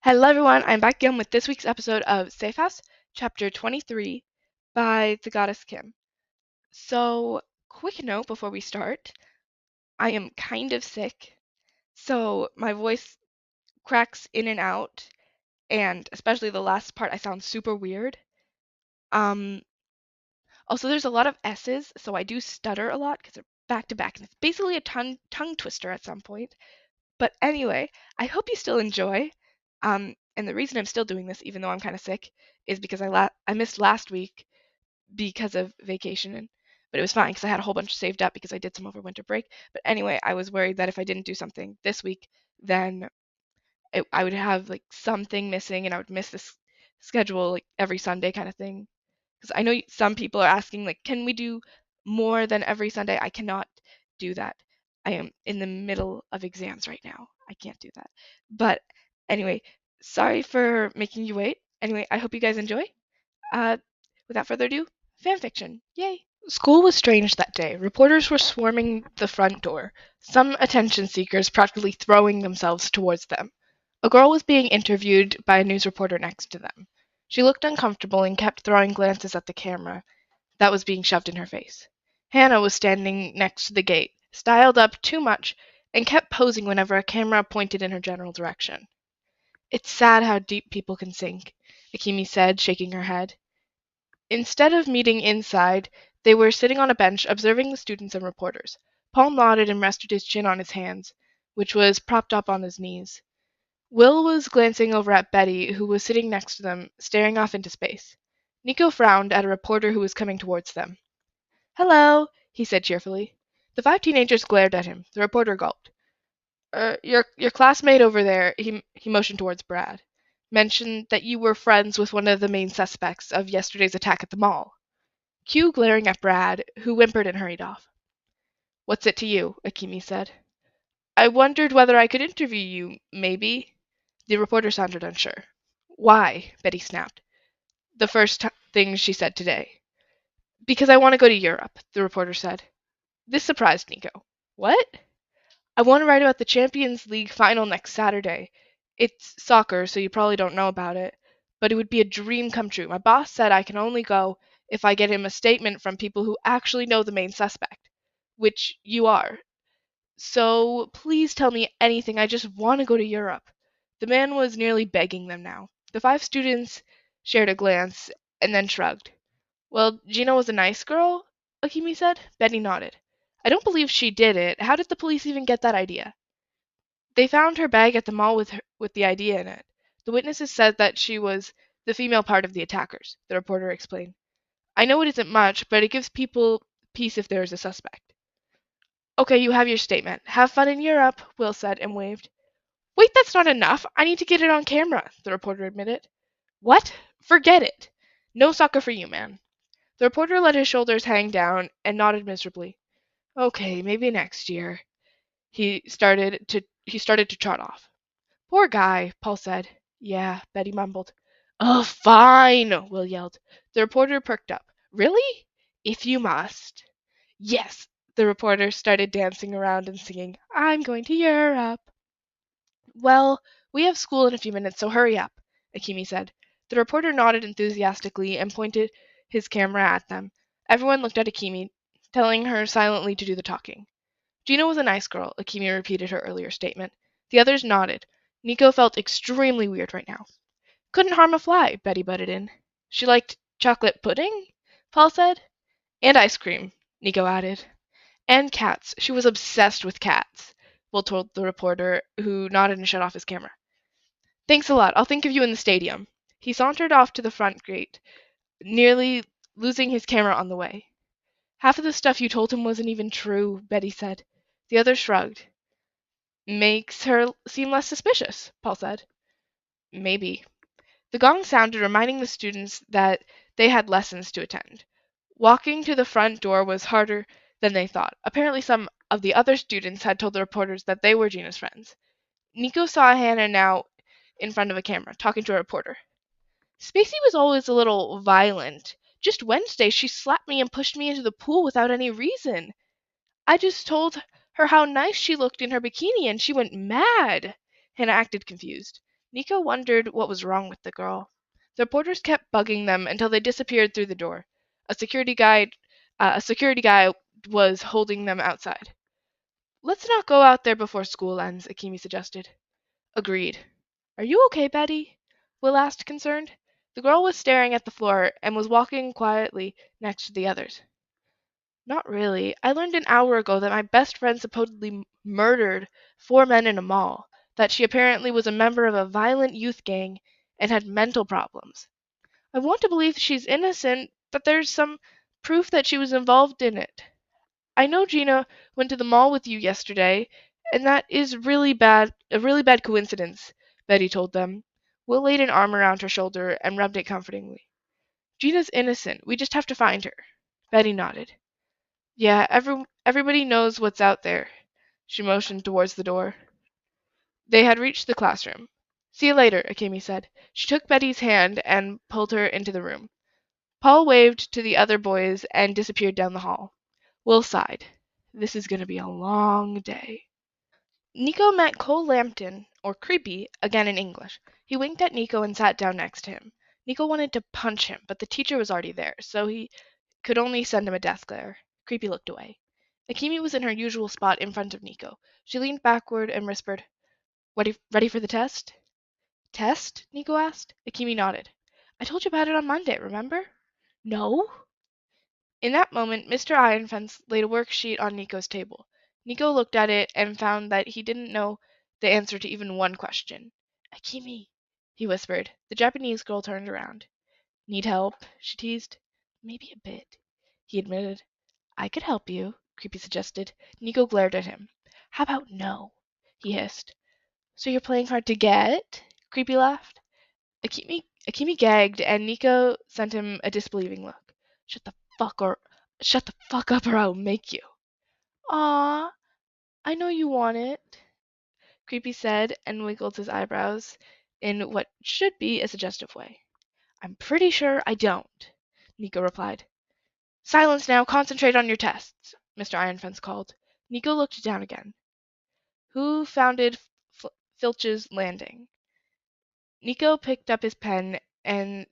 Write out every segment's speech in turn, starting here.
Hello everyone, I'm back again with this week's episode of Safe House, Chapter 23 by the Goddess Kim. So, quick note before we start, I am kind of sick, so my voice cracks in and out, and especially the last part I sound super weird. Um, Also there's a lot of S's, so I do stutter a lot because they're back to back, and it's basically a tongue twister at some point. But anyway, I hope you still enjoy. And the reason I'm still doing this, even though I'm kind of sick, is because I missed last week because of vacation, but it was fine because I had a whole bunch saved up because I did some over winter break. But anyway, I was worried that if I didn't do something this week, then I would have like something missing and I would miss this schedule like every Sunday kind of thing. Because I know some people are asking like, can we do more than every Sunday? I cannot do that. I am in the middle of exams right now. I can't do that. But anyway, sorry for making you wait. Anyway, I hope you guys enjoy. Uh, Without further ado, fanfiction. Yay! School was strange that day. Reporters were swarming the front door, some attention seekers practically throwing themselves towards them. A girl was being interviewed by a news reporter next to them. She looked uncomfortable and kept throwing glances at the camera that was being shoved in her face. Hannah was standing next to the gate, styled up too much, and kept posing whenever a camera pointed in her general direction. It's sad how deep people can sink, Akimi said, shaking her head. Instead of meeting inside, they were sitting on a bench observing the students and reporters. Paul nodded and rested his chin on his hands, which was propped up on his knees. Will was glancing over at Betty, who was sitting next to them, staring off into space. Nico frowned at a reporter who was coming towards them. Hello, he said cheerfully. The five teenagers glared at him. The reporter gulped. Your classmate over there, he motioned towards Brad, mentioned that you were friends with one of the main suspects of yesterday's attack at the mall. Q glaring at Brad, who whimpered and hurried off. What's it to you? Akimi said. I wondered whether I could interview you, maybe. The reporter sounded unsure. Why? Betty snapped. The thing she said today. Because I want to go to Europe, the reporter said. This surprised Nico. What? I want to write about the Champions League final next Saturday. It's soccer, so you probably don't know about it, but it would be a dream come true. My boss said I can only go if I get him a statement from people who actually know the main suspect, which you are. So please tell me anything. I just want to go to Europe. The man was nearly begging them now. The five students shared a glance and then shrugged. Well, Gina was a nice girl, Akimi said. Betty nodded. I don't believe she did it. How did the police even get that idea? They found her bag at the mall with the idea in it. The witnesses said that she was the female part of the attackers, the reporter explained. I know it isn't much, but it gives people peace if there is a suspect. Okay, you have your statement. Have fun in Europe, Will said and waved. Wait, that's not enough. I need to get it on camera, the reporter admitted. What? Forget it. No soccer for you, man. The reporter let his shoulders hang down and nodded miserably. Okay, maybe next year. He started to trot off. Poor guy, Paul said. Yeah, Betty mumbled. Oh, fine, Will yelled. The reporter perked up. Really? If you must. Yes, the reporter started dancing around and singing, I'm going to Europe. Well, we have school in a few minutes, so hurry up, Akimi said. The reporter nodded enthusiastically and pointed his camera at them. Everyone looked at Akimi, telling her silently to do the talking. Gina was a nice girl, Akimi repeated her earlier statement. The others nodded. Nico felt extremely weird right now. Couldn't harm a fly, Betty butted in. She liked chocolate pudding? Paul said. And ice cream, Nico added. And cats. She was obsessed with cats, Will told the reporter, who nodded and shut off his camera. Thanks a lot. I'll think of you in the stadium. He sauntered off to the front gate, nearly losing his camera on the way. Half of the stuff you told him wasn't even true, Betty said. The other shrugged. Makes her seem less suspicious, Paul said. Maybe. The gong sounded, reminding the students that they had lessons to attend. Walking to the front door was harder than they thought. Apparently some of the other students had told the reporters that they were Gina's friends. Nico saw Hannah now in front of a camera, talking to a reporter. Spacey was always a little violent. Just Wednesday, she slapped me and pushed me into the pool without any reason. I just told her how nice she looked in her bikini and she went mad. Hannah acted confused. Nico wondered what was wrong with the girl. The reporters kept bugging them until they disappeared through the door. A security guy was holding them outside. Let's not go out there before school ends, Akimi suggested. Agreed. Are you okay, Betty? Will asked, concerned. The girl was staring at the floor and was walking quietly next to the others. Not really. I learned an hour ago that my best friend supposedly murdered 4 men in a mall, that she apparently was a member of a violent youth gang and had mental problems. I want to believe she's innocent, but there's some proof that she was involved in it. I know Gina went to the mall with you yesterday, and that is a really bad coincidence, Betty told them. Will laid an arm around her shoulder and rubbed it comfortingly. Gina's innocent. We just have to find her. Betty nodded. Yeah, everybody knows what's out there. She motioned towards the door. They had reached the classroom. See you later, Akemi said. She took Betty's hand and pulled her into the room. Paul waved to the other boys and disappeared down the hall. Will sighed. This is going to be a long day. Nico met Cole Lambton, or Creepy, again in English. He winked at Nico and sat down next to him. Nico wanted to punch him, but the teacher was already there, so he could only send him a death glare. Creepy looked away. Akimi was in her usual spot in front of Nico. She leaned backward and whispered, Ready for the test? Test? Nico asked. Akimi nodded. I told you about it on Monday, remember? No? In that moment, Mr. Ironfence laid a worksheet on Nico's table. Nico looked at it and found that he didn't know the answer to even one question. Akimi, he whispered. The Japanese girl turned around. Need help? She teased. Maybe a bit, he admitted. I could help you, Creepy suggested. Nico glared at him. How about no? He hissed. So you're playing hard to get? Creepy laughed. Akimi gagged, and Nico sent him a disbelieving look. Shut the shut the fuck up or I'll make you. Aw, I know you want it, Creepy said and wiggled his eyebrows in what should be a suggestive way. I'm pretty sure I don't, Nico replied. Silence now, concentrate on your tests, Mr. Ironfence called. Nico looked down again. Who founded Filch's Landing? Nico picked up his pen and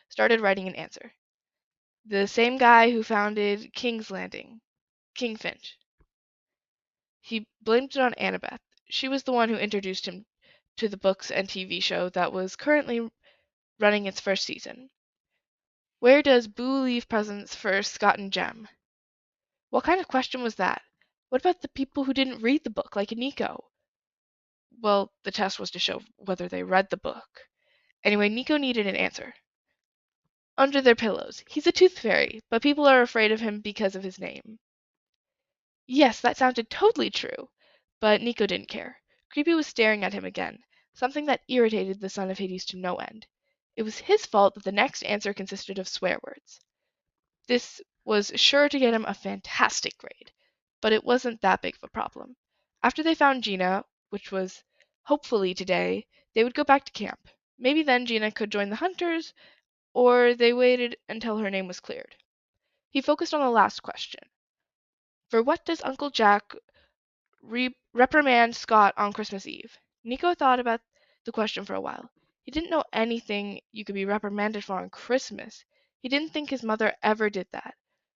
started writing an answer. The same guy who founded King's Landing, King Finch. He blamed it on Annabeth. She was the one who introduced him to the books and TV show that was currently running its first season. Where does Boo leave presents for Scott and Jem? What kind of question was that? What about the people who didn't read the book, like Nico? Well, the test was to show whether they read the book. Anyway, Nico needed an answer. Under their pillows. He's a tooth fairy, but people are afraid of him because of his name. Yes, that sounded totally true. But Nico didn't care. Creepy was staring at him again, something that irritated the son of Hades to no end. It was his fault that the next answer consisted of swear words. This was sure to get him a fantastic grade, but it wasn't that big of a problem. After they found Gina, which was hopefully today, they would go back to camp. Maybe then Gina could join the hunters, or they waited until her name was cleared. He focused on the last question. For what does Uncle Jack reprimand Scott on Christmas Eve? Nico thought about the question for a while. He didn't know anything you could be reprimanded for on Christmas. He didn't think his mother ever did that.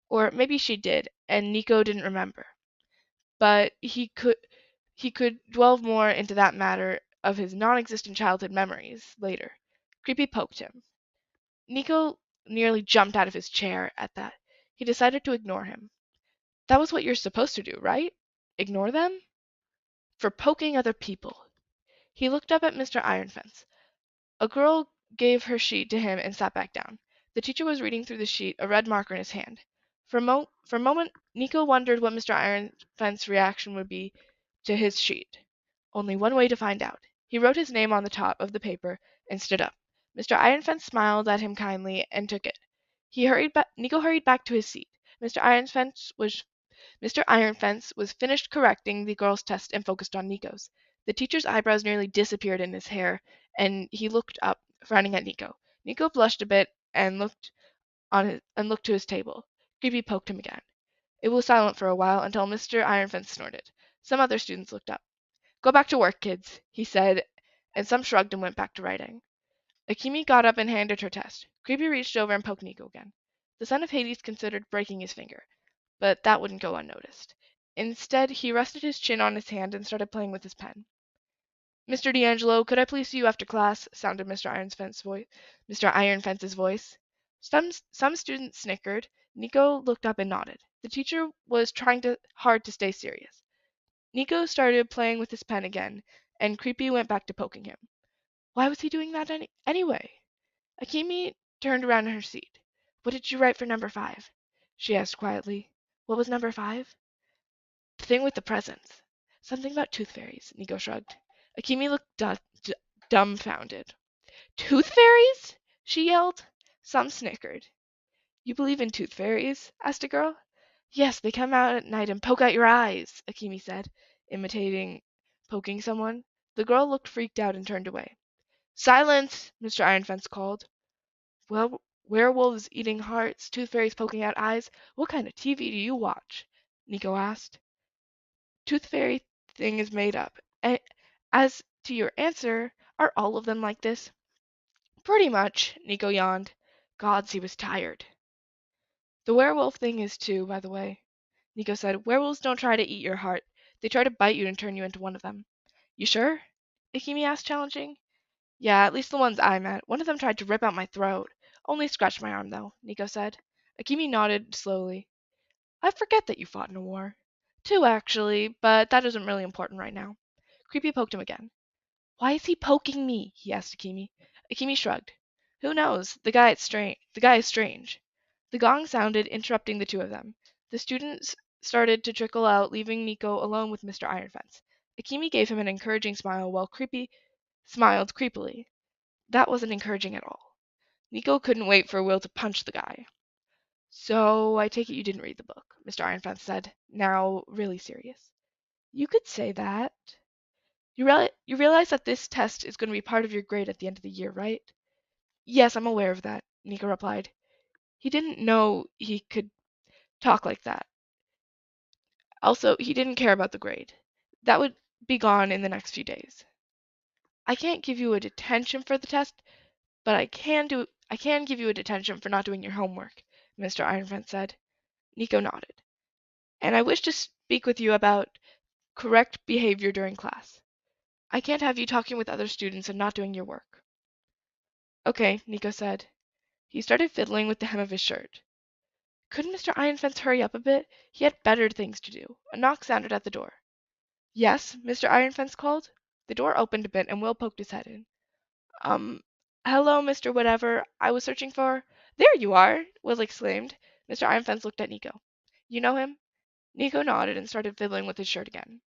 Or maybe she did, and Nico didn't remember. But he could delve more into that matter of his non-existent childhood memories later. Creepy poked him. Nico nearly jumped out of his chair at that. He decided to ignore him. That was what you're supposed to do, right? Ignore them? For poking other people. He looked up at Mr. Ironfence. A girl gave her sheet to him and sat back down. The teacher was reading through the sheet, a red marker in his hand. For a moment, Nico wondered what Mr. Ironfence's reaction would be to his sheet. Only one way to find out. He wrote his name on the top of the paper and stood up. Mr. Ironfence smiled at him kindly and took it. Nico hurried back to his seat. Mr. Ironfence was finished correcting the girl's test and focused on Nico's. The teacher's eyebrows nearly disappeared in his hair, and he looked up, frowning at Nico. Nico blushed a bit and looked to his table. Creepy poked him again. It was silent for a while until Mr. Ironfence snorted. Some other students looked up. Go back to work, kids, he said, and some shrugged and went back to writing. Akimi got up and handed her test. Creepy reached over and poked Nico again. The son of Hades considered breaking his finger, but that wouldn't go unnoticed. Instead, he rested his chin on his hand and started playing with his pen. "Mr. D'Angelo, could I please see you after class?" sounded Mr. Iron Fence's voice. Some students snickered. Nico looked up and nodded. The teacher was trying hard to stay serious. Nico started playing with his pen again, and Creepy went back to poking him. Why was he doing that anyway? Akimi turned around in her seat. "What did you write for number 5?" she asked quietly. "What was number 5?" "The thing with the presents. Something about tooth fairies," Nico shrugged. Akimi looked dumbfounded. "Tooth fairies?" she yelled. Some snickered. "You believe in tooth fairies?" asked a girl. "Yes, they come out at night and poke out your eyes," Akimi said, imitating poking someone. The girl looked freaked out and turned away. "Silence!" Mr. Ironfence called. "Well, werewolves eating hearts, tooth fairies poking out eyes. What kind of TV do you watch?" Nico asked. "Tooth fairy thing is made up. As to your answer, are all of them like this?" "Pretty much," Nico yawned. Gods, he was tired. "The werewolf thing is too, by the way," Nico said. "Werewolves don't try to eat your heart. They try to bite you and turn you into one of them." "You sure?" Ikimi asked, challenging. "Yeah, at least the ones I met. One of them tried to rip out my throat. Only scratched my arm, though," Nico said. Akimi nodded slowly. "I forget that you fought in a war." "Two, actually, but that isn't really important right now." Creepy poked him again. "Why is he poking me?" he asked Akimi. Akimi shrugged. "Who knows? The guy is strange." The gong sounded, interrupting the two of them. The students started to trickle out, leaving Nico alone with Mr. Ironfence. Akimi gave him an encouraging smile while Creepy smiled creepily. That wasn't encouraging at all. Nico couldn't wait for Will to punch the guy. "So I take it you didn't read the book," Mr. Ironfence said, now really serious. "You could say that." You realize that this test is going to be part of your grade at the end of the year, right?" "Yes, I'm aware of that," Nico replied. He didn't know he could talk like that. Also, he didn't care about the grade. That would be gone in the next few days. "I can't give you a detention for the test, but I can give you a detention for not doing your homework," Mr. Ironfence said. Nico nodded. "And I wish to speak with you about correct behavior during class. I can't have you talking with other students and not doing your work." "Okay," Nico said. He started fiddling with the hem of his shirt. Couldn't Mr. Ironfence hurry up a bit? He had better things to do. A knock sounded at the door. "Yes?" Mr. Ironfence called. The door opened a bit and Will poked his head in. Um, hello, Mr. Whatever. I was searching for—" "There you are!" Will exclaimed. Mr. Ironfence looked at Nico. "You know him?" Nico nodded and started fiddling with his shirt again.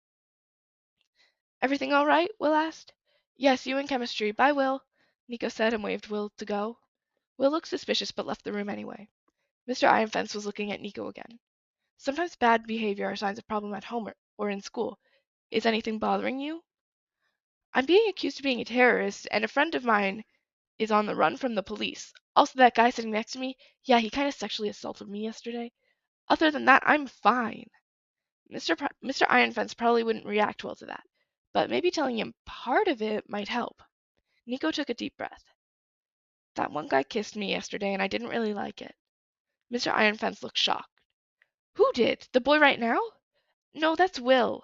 "Everything all right?" Will asked. "Yes, you in chemistry. Bye, Will," Nico said and waved Will to go. Will looked suspicious but left the room anyway. Mr. Ironfence was looking at Nico again. "Sometimes bad behavior are signs of problem at home or in school. Is anything bothering you?" "I'm being accused of being a terrorist, and a friend of mine is on the run from the police. Also, that guy sitting next to me, yeah, he kind of sexually assaulted me yesterday. Other than that, I'm fine." Mr. Ironfence probably wouldn't react well to that, but maybe telling him part of it might help. Nico took a deep breath. "That one guy kissed me yesterday, and I didn't really like it." Mr. Ironfence looked shocked. "Who did? The boy right now?" "No, that's Will.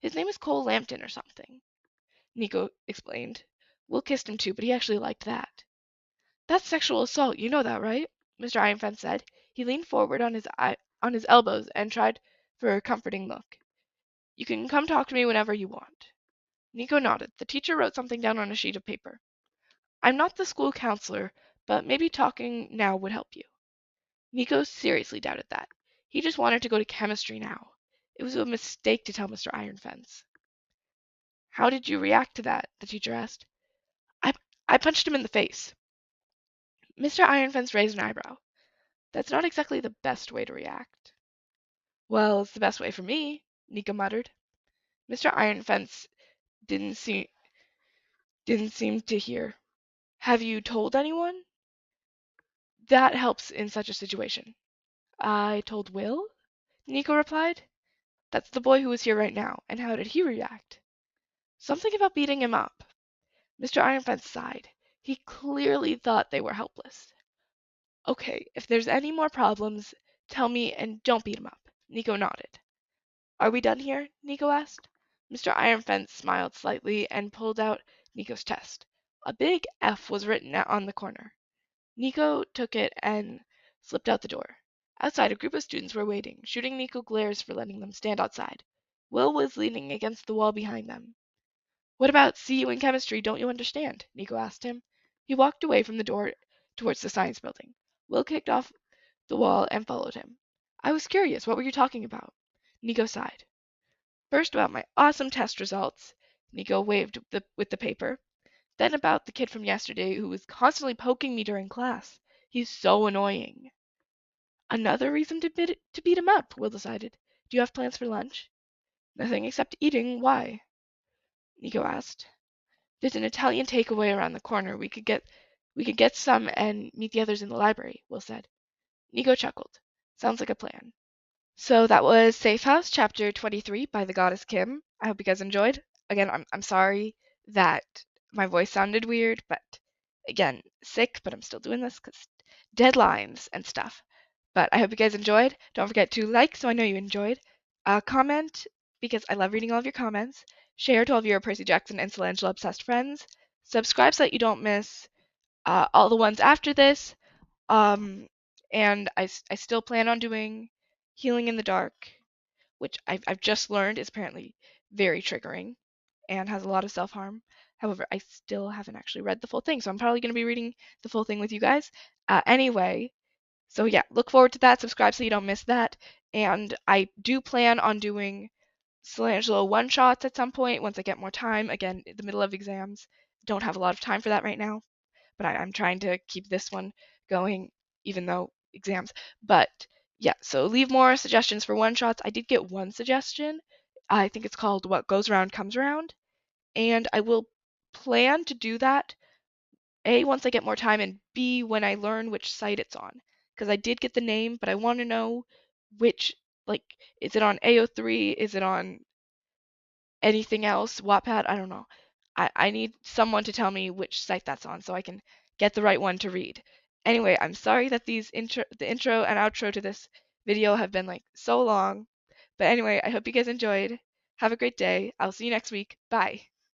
His name is Cole Lambton or something," Nico explained. "Will kissed him too, but he actually liked that." "That's sexual assault, you know that, right?" Mr. Ironfence said. He leaned forward on his elbows and tried for a comforting look. "You can come talk to me whenever you want." Nico nodded. The teacher wrote something down on a sheet of paper. "I'm not the school counselor, but maybe talking now would help you." Nico seriously doubted that. He just wanted to go to chemistry now. It was a mistake to tell Mr. Ironfence. "How did you react to that?" the teacher asked. I, I punched him in the face." Mr. Ironfence raised an eyebrow. "That's not exactly the best way to react." "Well, it's the best way for me," Nico muttered. Mr. Ironfence didn't seem didn't seem to hear. "Have you told anyone?" "That helps in such a situation." "I told Will," Nico replied. "That's the boy who is here right now. And how did he react?" "Something about beating him up." Mr. Ironfence sighed. He clearly thought they were helpless. Okay, if there's any more problems, tell me and don't beat him up. Nico nodded. Are we done here? Nico asked. Mr. Ironfence smiled slightly and pulled out Nico's test. A big F was written on the corner. Nico took it and slipped out the door. Outside, a group of students were waiting, shooting Nico glares for letting them stand outside. Will was leaning against the wall behind them. What about see you in chemistry, don't you understand? Nico asked him. He walked away from the door towards the science building. Will kicked off the wall and followed him. I was curious. What were you talking about? Nico sighed. First about my awesome test results. Nico waved with the paper. Then about the kid from yesterday who was constantly poking me during class. He's so annoying. Another reason to beat him up, Will decided. Do you have plans for lunch? Nothing except eating. Why? Nico asked. There's an Italian takeaway around the corner. We could get some and meet the others in the library, Will said. Nico chuckled. Sounds like a plan. So that was Safe House, chapter 23 by the goddess Kim. I hope you guys enjoyed. Again, I'm sorry that my voice sounded weird, but again, sick, but I'm still doing this because deadlines and stuff. But I hope you guys enjoyed. Don't forget to like so I know you enjoyed. Comment because I love reading all of your comments. Share to all of your Percy Jackson and Solangelo obsessed friends. Subscribe so that you don't miss all the ones after this. Um, and I still plan on doing Healing in the Dark, which I've just learned is apparently very triggering and has a lot of self-harm. However, I still haven't actually read the full thing, so I'm probably going to be reading the full thing with you guys. Anyway, so yeah, look forward to that. Subscribe so you don't miss that. And I do plan on doing Solangelo one-shots at some point once I get more time. Again, in the middle of exams. Don't have a lot of time for that right now, but I'm trying to keep this one going, even though exams. But yeah, so leave more suggestions for one shots. I did get one suggestion. I think it's called What Goes Around Comes Around. And I will plan to do that, A, once I get more time, and B, when I learn which site it's on. Because I did get the name, but I want to know which, like, is it on AO3? Is it on anything else? Wattpad? I don't know. I need someone to tell me which site that's on so I can get the right one to read. Anyway, I'm sorry that the intro and outro to this video have been like so long. But anyway, I hope you guys enjoyed. Have a great day. I'll see you next week. Bye.